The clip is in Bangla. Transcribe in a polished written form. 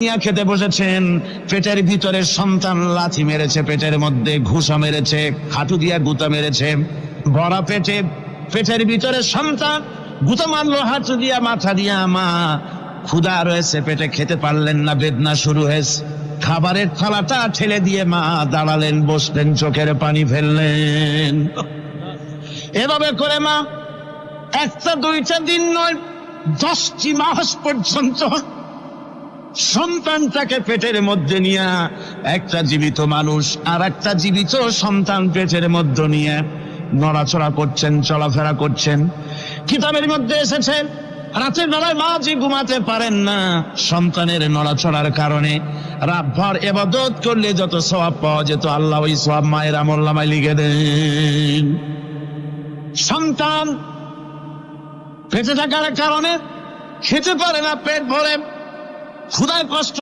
খেতে বসেছেন, পেটের ভিতরে সন্তান লাথি মেরেছে, পেটের মধ্যে ঘুষা মেরেছে, হাঁটু দিয়া গুতা মেরেছে, ভরা পেটে পেটের ভিতরে সন্তান গুতা মারলো হাঁটু দিয়া, মাথা দিয়া। মা ক্ষুধা রয়েছে, পেটে খেতে পারলেন না, বেদনা শুরু হয়েছে। খাবারের থালাটা ঠেলে দিয়ে মা দাঁড়ালেন, বসলেন, চোখের পানি ফেললেন। এভাবে করে মা একটা দুইটা দিন নয়, 10টি মাস পর্যন্ত সন্তানটাকে পেটের মধ্যে নিয়ে, একটা জীবিত মানুষ আর একটা জীবিত সন্তান পেটের মধ্যে নিয়ে নড়াচড়া করছেন, চলাফেরা করছেন। কিতাবের মধ্যে এসেছে রাতের বেলায় মা যে ঘুমাতে পারেন না সন্তানের নড়াচড়ার কারণে, রাতভর ইবাদত করলে যত সওয়াব পাওয়া যেত আল্লাহ ওই সওয়াব মায়ের আমলনামায় লিখে দেন। সন্তান পেটে থাকার কারণে খেতে পারে না, পেট ভরে ক্ষুধায় কষ্ট